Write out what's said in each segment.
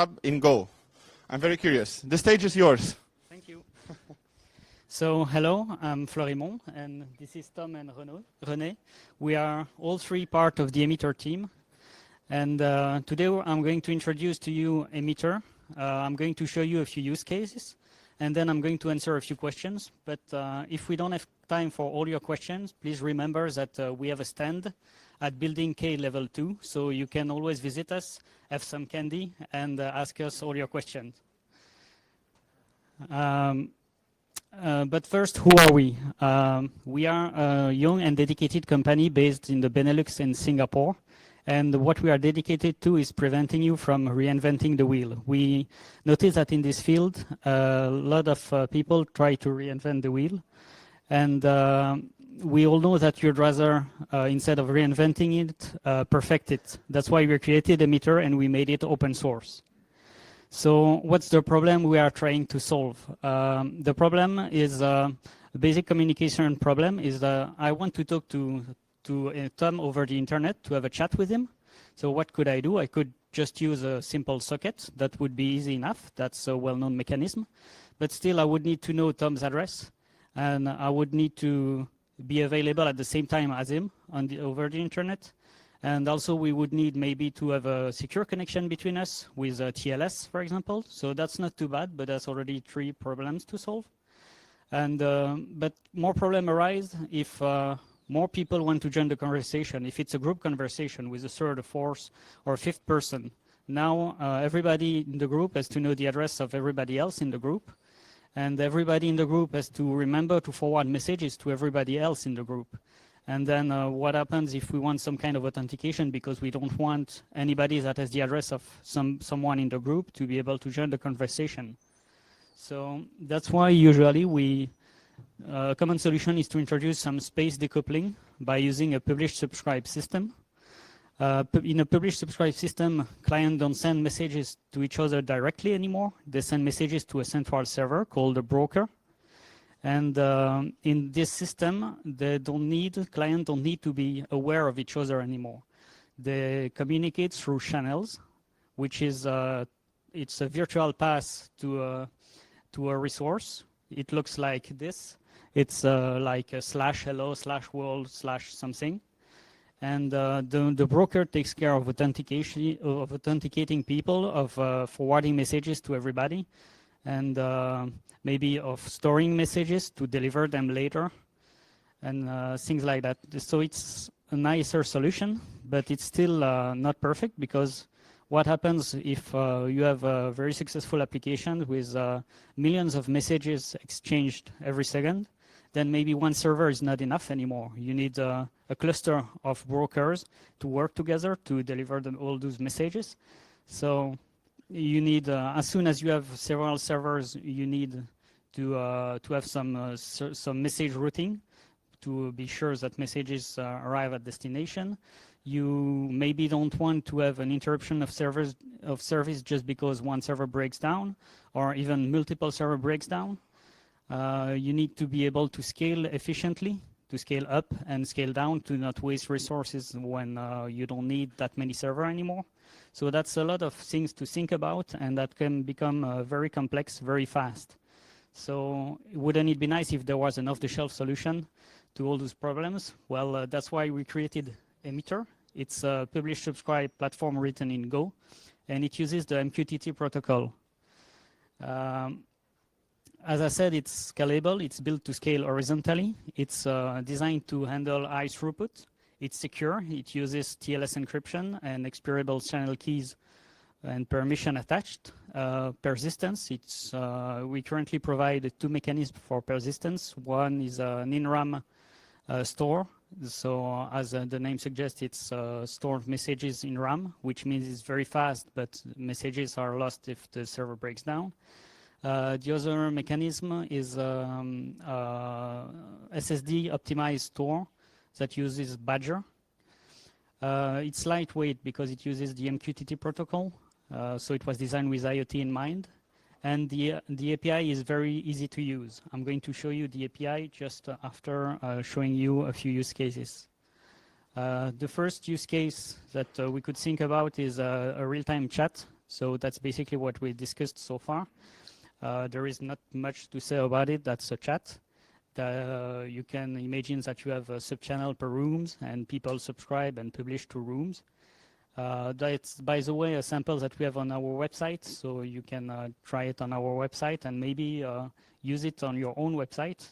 GitHub in Go? I'm very curious. The stage is yours. Thank you. So, hello, I'm Florimond, and this is Tom and René. We are all three part of the Emitter team. And today I'm going to introduce to you Emitter. I'm going to show you a few use cases, and then I'm going to answer a few questions. But if we don't have time for all your questions, please remember that we have a stand at Building K Level 2, so you can always visit us, have some candy, and ask us all your questions. But first, who are we? We are a young and dedicated company based in the Benelux and Singapore. And what we are dedicated to is preventing you from reinventing the wheel. We notice that in this field, a lot of people try to reinvent the wheel. And we all know that you'd rather, instead of reinventing it, perfect it. That's why we created Emitter and we made it open source. So what's the problem we are trying to solve? The problem is a basic communication problem is I want to talk to Tom over the internet to have a chat with him. So what could I do? I could just use a simple socket. That would be easy enough. That's a well-known mechanism. But still, I would need to know Tom's address. And I would need to be available at the same time as him over the internet. And also we would need maybe to have a secure connection between us with TLS, for example. So that's not too bad, but that's already 3 problems to solve. And but more problems arise if more people want to join the conversation. If it's a group conversation with a third, a fourth, or a 5th person, now everybody in the group has to know the address of everybody else in the group. And everybody in the group has to remember to forward messages to everybody else in the group. And then what happens if we want some kind of authentication because we don't want anybody that has the address of someone in the group to be able to join the conversation. So that's why usually a common solution is to introduce some space decoupling by using a publish-subscribe system. In a publish-subscribe system, clients don't send messages to each other directly anymore. They send messages to a central server called a broker. And in this system, clients don't need to be aware of each other anymore. They communicate through channels, which is it's a virtual path to a resource. It looks like this. It's like a /hello /world /something. And the broker takes care of authenticating people, of forwarding messages to everybody, and maybe of storing messages to deliver them later, and things like that. So it's a nicer solution, but it's still not perfect, because what happens if you have a very successful application with millions of messages exchanged every second? Then maybe one server is not enough anymore. You need a cluster of brokers to work together to deliver all those messages. So you need, as soon as you have several servers, you need to have some message routing to be sure that messages arrive at destination. You maybe don't want to have an interruption of service just because one server breaks down, or even multiple server breaks down. You need to be able to scale efficiently, to scale up and scale down, to not waste resources when you don't need that many servers anymore. So that's a lot of things to think about, and that can become very complex very fast. So wouldn't it be nice if there was an off-the-shelf solution to all those problems? Well, that's why we created Emitter. It's a publish-subscribe platform written in Go, and it uses the MQTT protocol. As I said, it's scalable. It's built to scale horizontally. It's designed to handle high throughput. It's secure. It uses TLS encryption and expirable channel keys and permission attached. Persistence, we currently provide 2 mechanisms for persistence. One is an in-RAM store. So as the name suggests, it's stored messages in RAM, which means it's very fast, but messages are lost if the server breaks down. The other mechanism is SSD optimized store that uses Badger. It's lightweight because it uses the MQTT protocol. So it was designed with IoT in mind. And the API is very easy to use. I'm going to show you the API just after showing you a few use cases. The first use case that we could think about is a real-time chat. So that's basically what we discussed so far. There is not much to say about it. That's a chat. You can imagine that you have a sub-channel per rooms, and people subscribe and publish to rooms. That's, by the way, a sample that we have on our website, so you can try it on our website and maybe use it on your own website.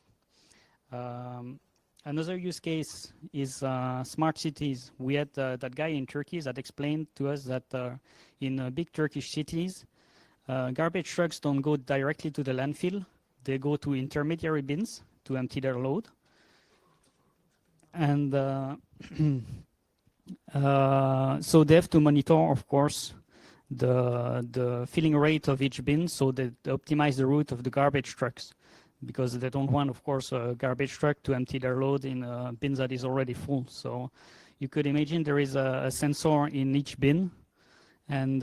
Another use case is smart cities. We had that guy in Turkey that explained to us that in big Turkish cities, garbage trucks don't go directly to the landfill. They go to intermediary bins to empty their load. And so they have to monitor, of course, the filling rate of each bin, so they optimize the route of the garbage trucks, because they don't want, of course, a garbage truck to empty their load in a bin that is already full. So you could imagine there is a sensor in each bin, and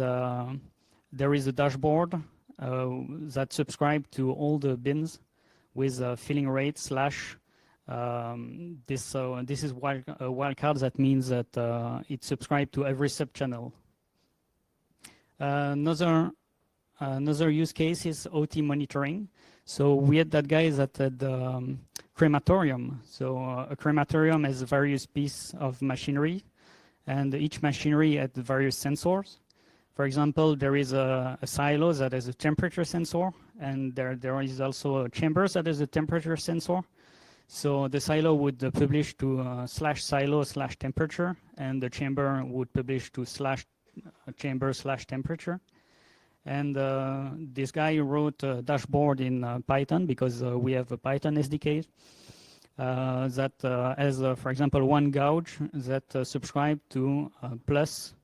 there is a dashboard that subscribes to all the bins with a filling rate slash this is a wildcard. That means that it subscribes to every sub-channel. Another use case is OT monitoring. So we had that guy that had crematorium. So a crematorium has various pieces of machinery, and each machinery had various sensors. For example, there is a silo that has a temperature sensor, and there is also a chamber that has a temperature sensor. So the silo would publish to /silo/temperature, and the chamber would publish to /chamber/temperature. And this guy wrote a dashboard in Python, because we have a Python SDK that has, for example, one gauge that subscribes to plus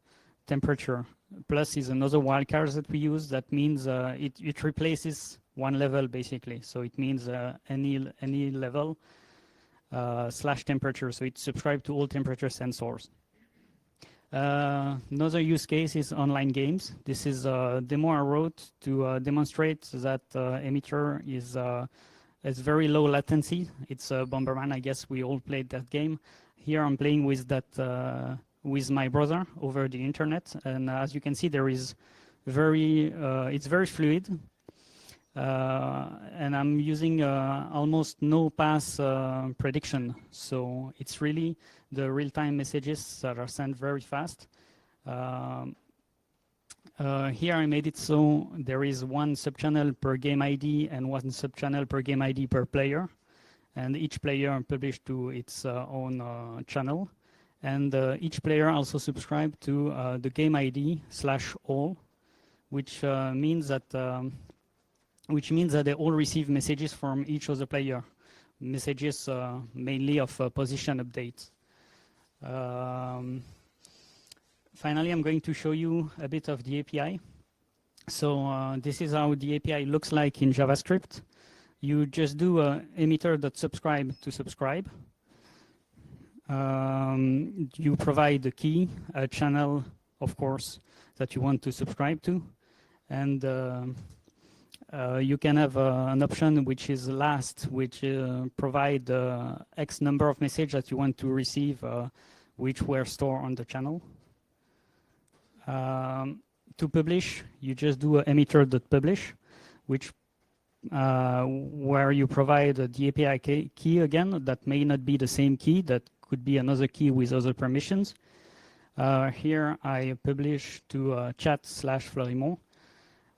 temperature. Plus is another wildcard that we use. That means it replaces one level, basically. So it means any level /temperature. So it subscribes to all temperature sensors. Another use case is online games. This is a demo I wrote to demonstrate that Emitter has very low latency. It's Bomberman. I guess we all played that game. Here I'm playing with that with my brother over the internet, and as you can see, there is it's very fluid. And I'm using almost no pass prediction. So it's really the real-time messages that are sent very fast. Here I made it so there is one sub-channel per game ID and one sub-channel per game ID per player. And each player published to its own channel. And each player also subscribed to the game ID /all, which means that they all receive messages from each other player, messages mainly of position updates. Finally, I'm going to show you a bit of the API. So this is how the API looks like in JavaScript. You just do emitter.subscribe to subscribe. You provide the key, a channel, of course, that you want to subscribe to. And you can have an option which is last, which provide X number of messages that you want to receive, which were stored on the channel. To publish, you just do a emitter.publish, which where you provide the API key again. That may not be the same key. That could be another key with other permissions. Here I publish to chat/Florimont.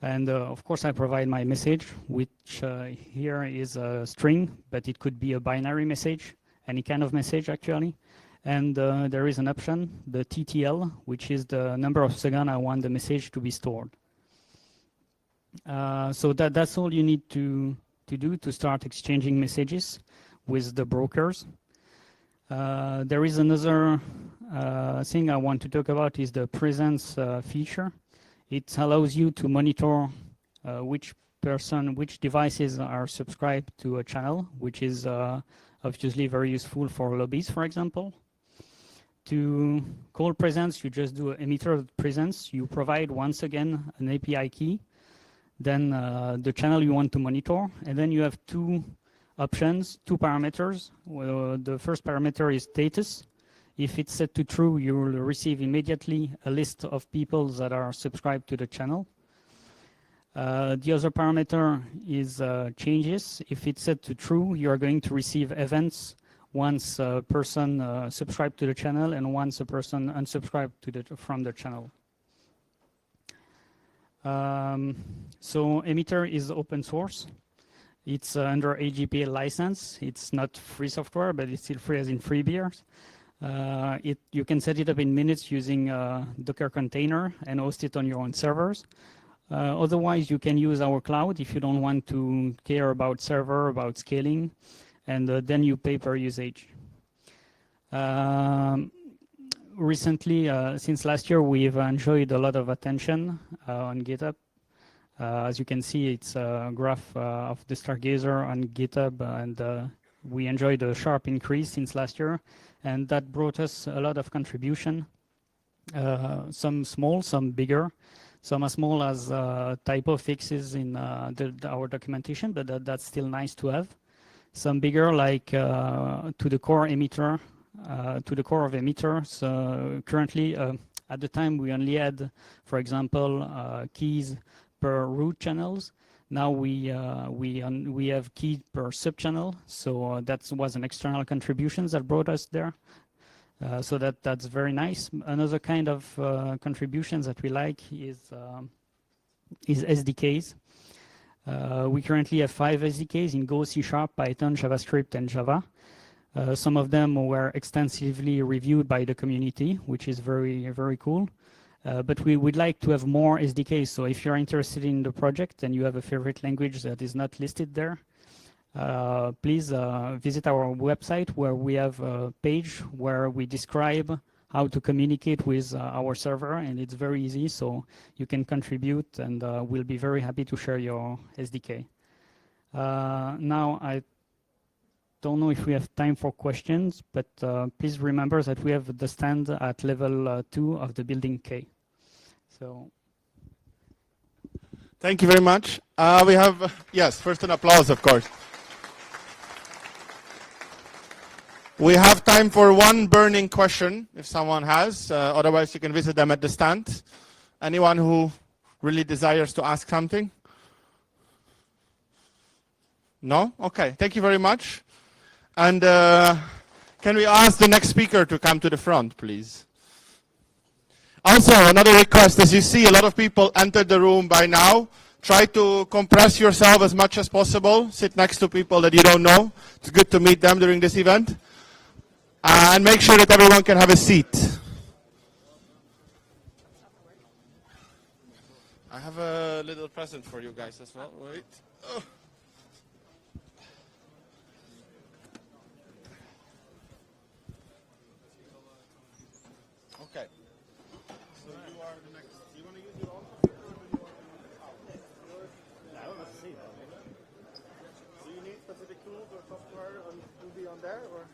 And of course, I provide my message, which here is a string, but it could be a binary message, any kind of message, actually. And there is an option, the TTL, which is the number of seconds I want the message to be stored. So that's all you need to do to start exchanging messages with the brokers. There is another thing I want to talk about is the presence feature. It allows you to monitor which devices are subscribed to a channel, which is obviously very useful for lobbies, for example. To call presence, you just do emitter presence. You provide, once again, an API key, then the channel you want to monitor, and then you have two options, two parameters. Well, the first parameter is status. If it's set to true, you will receive immediately a list of people that are subscribed to the channel. The other parameter is changes. If it's set to true, you are going to receive events once a person subscribed to the channel and once a person unsubscribed from the channel. So Emitter is open source. It's under AGPL license. It's not free software, but it's still free as in free beers. You can set it up in minutes using a Docker container and host it on your own servers. Otherwise, you can use our cloud if you don't want to care about server, about scaling, and then you pay per usage. Recently, since last year, we've enjoyed a lot of attention on GitHub. As you can see, it's a graph of the Stargazer on GitHub, and we enjoyed a sharp increase since last year, and that brought us a lot of contribution, some small, some bigger. Some as small as typo fixes in our documentation, but that's still nice to have. Some bigger, like to the core emitter, to the core of Emitter. So currently, at the time, we only had, for example, keys per root channels. Now we have keys per subchannel. So that was an external contribution that brought us there. So that's very nice. Another kind of contributions that we like is SDKs. We currently have 5 SDKs in Go, C#, Python, JavaScript, and Java. Some of them were extensively reviewed by the community, which is very, very cool. But we would like to have more SDKs. So if you're interested in the project and you have a favorite language that is not listed there, please visit our website where we have a page where we describe how to communicate with our server, and it's very easy, so you can contribute, and we'll be very happy to share your SDK. Now, I don't know if we have time for questions, but please remember that we have the stand at level 2 of the building K. So. Thank you very much. We have, yes, first an applause, of course. We have time for one burning question, if someone has. Otherwise, you can visit them at the stand. Anyone who really desires to ask something? No? Okay, thank you very much. And can we ask the next speaker to come to the front, please? Also, another request, as you see, a lot of people entered the room by now. Try to compress yourself as much as possible. Sit next to people that you don't know. It's good to meet them during this event. And make sure that everyone can have a seat. I have a little present for you guys as well. Wait. Oh. Okay. So you are the next. Do you want to use your own computer or do you want to use yours? I want to see that. Do you need specific tools or software to be on there, or?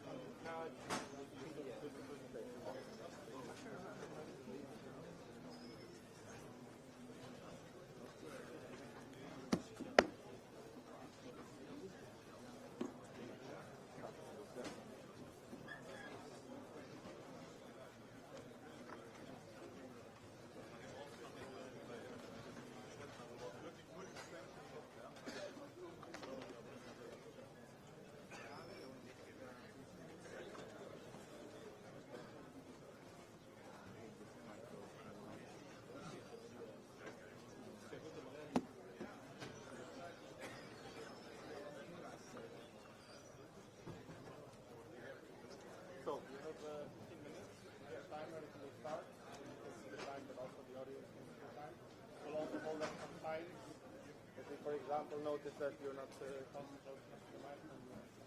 For example, notice that you're not talking about the mic,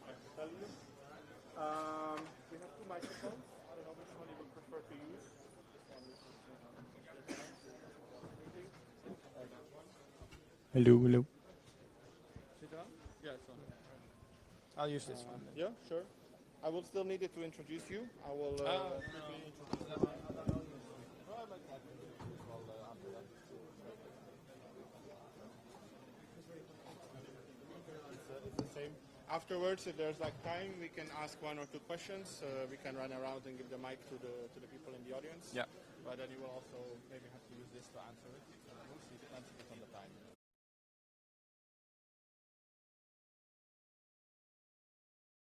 I have to tell you. We have 2 microphones. I don't know which one you would prefer to use. Hello, hello. Sit down? Yeah, it's on. I'll use this one. Yeah, sure. I will still need it to introduce you. I will quickly introduce them. afterwards, if there's like time, we can ask one or two questions. We can run around and give the mic to the people in the audience. Yeah. But then you will also maybe have to use this to answer it. We'll see. Answer it on the